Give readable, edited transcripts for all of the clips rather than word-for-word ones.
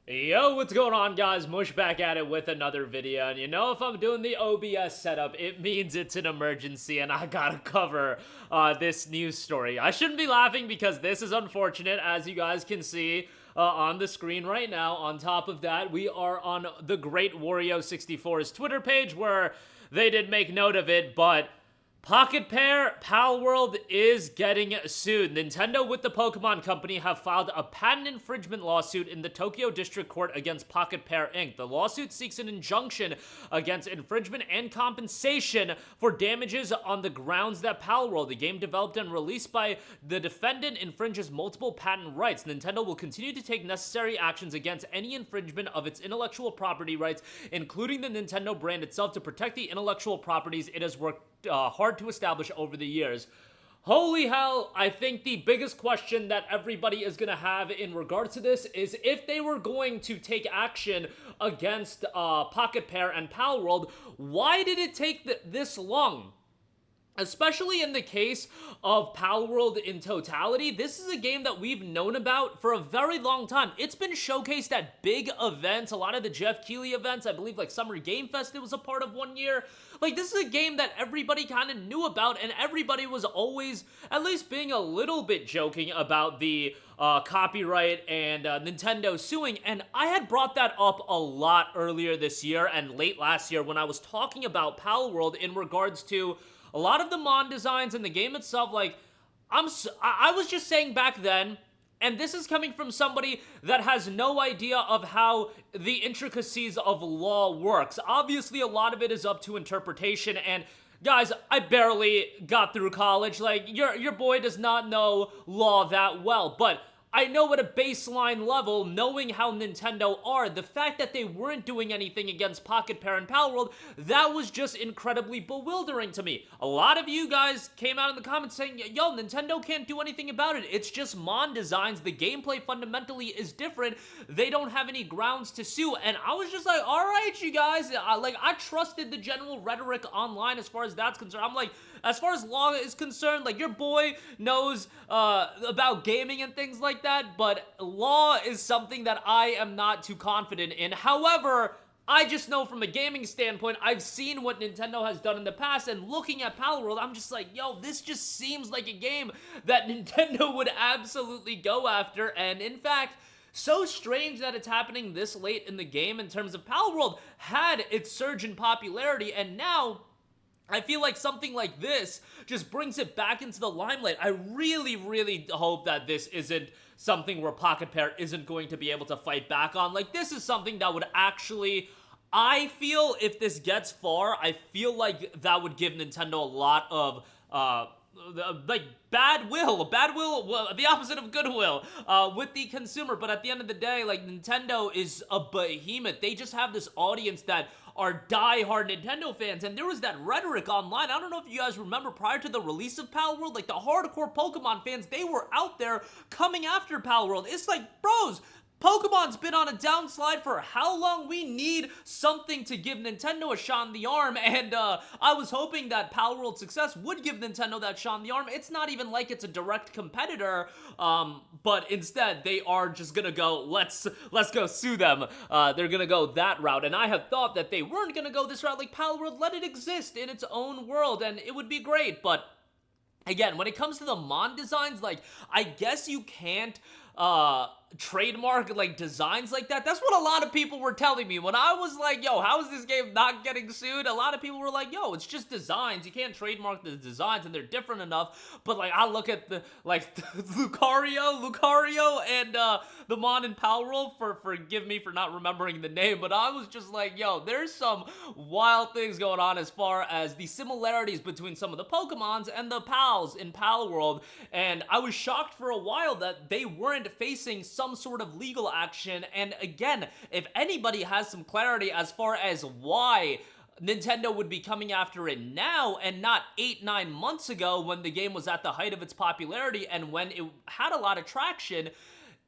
Yo, what's going on, guys? Mush back at it with another video. And you know, if I'm doing the OBS setup, it means it's an emergency and I gotta cover this news story. I shouldn't be laughing because this is unfortunate, as you guys can see on the screen right now. On top of that, we are on the Great Wario64's Twitter page where they did make note of it, but Pocketpair, PALWORLD is getting sued. Nintendo with the Pokemon Company have filed a patent infringement lawsuit in the Tokyo District Court against Pocketpair Inc. The lawsuit seeks an injunction against infringement and compensation for damages on the grounds that PALWORLD, the game developed and released by the defendant, infringes multiple patent rights. Nintendo will continue to take necessary actions against any infringement of its intellectual property rights, including the Nintendo brand itself, to protect the intellectual properties it has worked hard to establish over the years. Holy hell, I think the biggest question that everybody is going to have in regards to this is if they were going to take action against Pocketpair and PALWORLD, why did it take this long? Especially in the case of PALWORLD in totality, this is a game that we've known about for a very long time. It's been showcased at big events, a lot of the Jeff Keighley events, I believe like Summer Game Fest it was a part of one year. Like, this is a game that everybody kind of knew about, and everybody was always at least being a little bit joking about the copyright and Nintendo suing, and I had brought that up a lot earlier this year and late last year when I was talking about PALWORLD in regards to a lot of the mon designs in the game itself. Like, I was just saying back then, and this is coming from somebody that has no idea of how the intricacies of law works. Obviously, a lot of it is up to interpretation, and guys, I barely got through college. Like, your boy does not know law that well, but I know at a baseline level, knowing how Nintendo are, the fact that they weren't doing anything against Pocketpair and PALWORLD, that was just incredibly bewildering to me. A lot of you guys came out in the comments saying, yo, Nintendo can't do anything about it. It's just mon designs. The gameplay fundamentally is different. They don't have any grounds to sue. And I was just like, all right, you guys. I trusted the general rhetoric online as far as that's concerned. I'm like, as far as law is concerned, like, your boy knows about gaming and things like that, but law is something that I am not too confident in. However, I just know from a gaming standpoint, I've seen what Nintendo has done in the past, and looking at PALWORLD, I'm just like, yo, this just seems like a game that Nintendo would absolutely go after, and in fact, so strange that it's happening this late in the game in terms of PALWORLD had its surge in popularity, and now I feel like something like this just brings it back into the limelight. I really, really hope that this isn't something where Pocketpair isn't going to be able to fight back on. Like, this is something that would actually, I feel, if this gets far, I feel like that would give Nintendo a lot of, like, bad will, the opposite of goodwill, with the consumer. But at the end of the day, like, Nintendo is a behemoth. They just have this audience that are die-hard Nintendo fans, and there was that rhetoric online. I don't know if you guys remember, prior to the release of PALWORLD, like, the hardcore Pokemon fans, they were out there coming after PALWORLD. It's like, bros, Pokemon's been on a downslide for how long? We need something to give Nintendo a shot in the arm, and I was hoping that PALWORLD's success would give Nintendo that shot in the arm. It's not even like it's a direct competitor, but instead they are just gonna go, let's go sue them. They're gonna go that route, and I have thought that they weren't gonna go this route. Like, PALWORLD, let it exist in its own world, and it would be great. But again, when it comes to the mon designs, like, I guess you can't trademark, like, designs like that. That's what a lot of people were telling me when I was like, yo, how is this game not getting sued? A lot of people were like, yo, it's just designs. You can't trademark the designs, and they're different enough. But, like, I look at the, like, Lucario, and the mon in PALWORLD, forgive me for not remembering the name, but I was just like, yo, there's some wild things going on as far as the similarities between some of the Pokemons and the pals in PALWORLD, and I was shocked for a while that they weren't facing some sort of legal action. And again, if anybody has some clarity as far as why Nintendo would be coming after it now and not 8-9 months ago when the game was at the height of its popularity and when it had a lot of traction,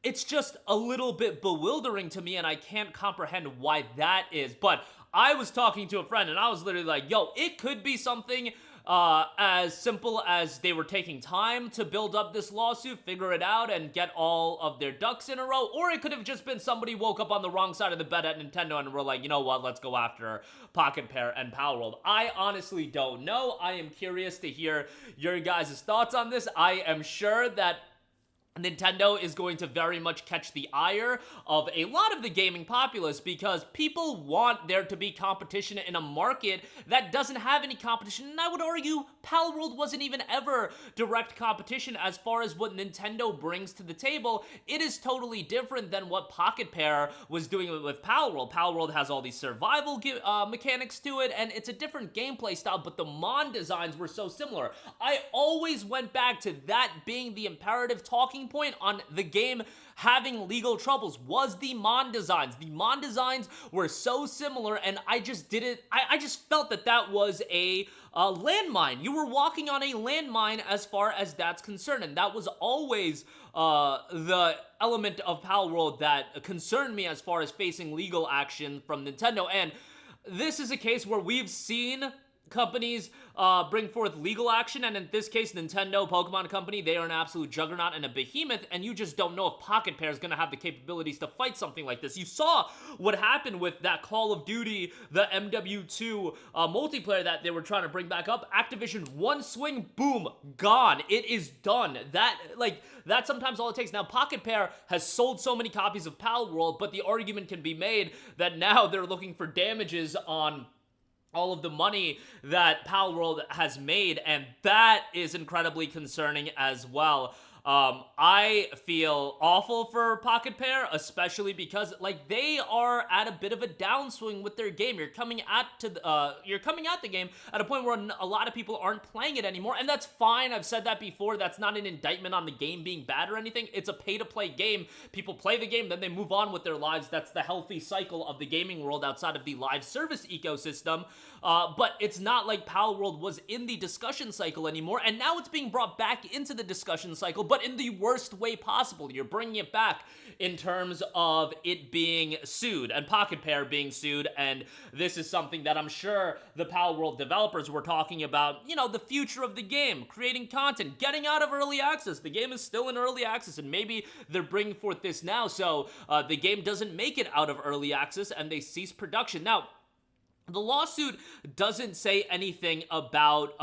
it's just a little bit bewildering to me, and I can't comprehend why that is. But I was talking to a friend, and I was literally like, yo, it could be something as simple as they were taking time to build up this lawsuit, figure it out, and get all of their ducks in a row, or it could have just been somebody woke up on the wrong side of the bed at Nintendo and were like, you know what, let's go after Pocketpair and PALWORLD. I honestly don't know. I am curious to hear your guys' thoughts on this. I am sure that Nintendo is going to very much catch the ire of a lot of the gaming populace because people want there to be competition in a market that doesn't have any competition. And I would argue PALWORLD wasn't even ever direct competition as far as what Nintendo brings to the table. It is totally different than what Pocketpair was doing with PALWORLD. PALWORLD has all these survival mechanics to it, and it's a different gameplay style, but the Mon designs were so similar. I always went back to that being the imperative talking point on the game having legal troubles was the Mon designs. The Mon designs were so similar, and I just didn't, I just felt that that was a landmine. You were walking on a landmine as far as that's concerned, and that was always the element of PALWORLD that concerned me as far as facing legal action from Nintendo. And this is a case where we've seen companies bring forth legal action, and in this case, Nintendo, Pokemon Company, they are an absolute juggernaut and a behemoth, and you just don't know if Pocketpair is going to have the capabilities to fight something like this. You saw what happened with that Call of Duty, the MW2 multiplayer that they were trying to bring back up. Activision, one swing, boom, gone. It is done. That's sometimes all it takes. Now, Pocketpair has sold so many copies of PALWORLD, but the argument can be made that now they're looking for damages on all of the money that PALWORLD has made, and that is incredibly concerning as well. I feel awful for Pocketpair, especially because, like, they are at a bit of a downswing with their game. You're coming at the game at a point where a lot of people aren't playing it anymore, and that's fine. I've said that before. That's not an indictment on the game being bad or anything. It's a pay-to-play game. People play the game, then they move on with their lives. That's the healthy cycle of the gaming world outside of the live service ecosystem. But it's not like PALWORLD was in the discussion cycle anymore, and now it's being brought back into the discussion cycle, but in the worst way possible. You're bringing it back in terms of it being sued and Pocketpair being sued, and this is something that I'm sure the PALWORLD developers were talking about, you know, the future of the game, creating content, getting out of early access. The game is still in early access, and maybe they're bringing forth this now, so the game doesn't make it out of early access and they cease production. Now, the lawsuit doesn't say anything about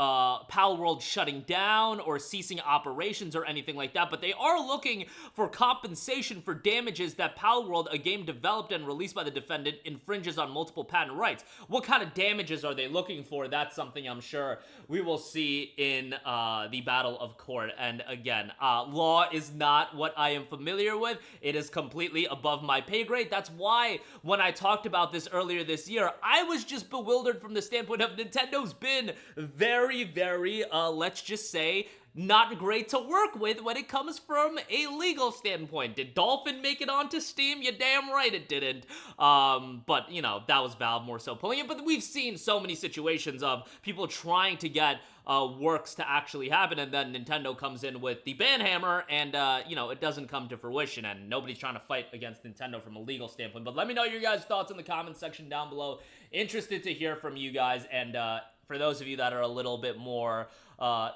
PALWORLD shutting down or ceasing operations or anything like that, but they are looking for compensation for damages that PALWORLD, a game developed and released by the defendant, infringes on multiple patent rights. What kind of damages are they looking for? That's something I'm sure we will see in the battle of court. And again, law is not what I am familiar with. It is completely above my pay grade. That's why when I talked about this earlier this year, I was just bewildered from the standpoint of Nintendo's been very, very, let's just say, not great to work with when it comes from a legal standpoint. Did Dolphin make it onto Steam? You damn right it didn't. But, you know, that was Valve more so pulling it. But we've seen so many situations of people trying to get works to actually happen, and then Nintendo comes in with the ban hammer, and, you know, it doesn't come to fruition, and nobody's trying to fight against Nintendo from a legal standpoint. But let me know your guys' thoughts in the comments section down below. Interested to hear from you guys, and for those of you that are a little bit more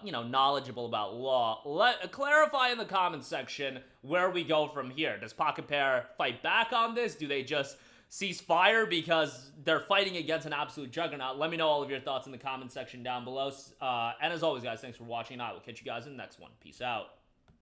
you know, knowledgeable about law, clarify in the comments section where we go from here. Does Pocketpair fight back on this? Do they just cease fire because they're fighting against an absolute juggernaut? Let me know all of your thoughts in the comments section down below. And as always, guys, thanks for watching, and I will catch you guys in the next one. Peace out.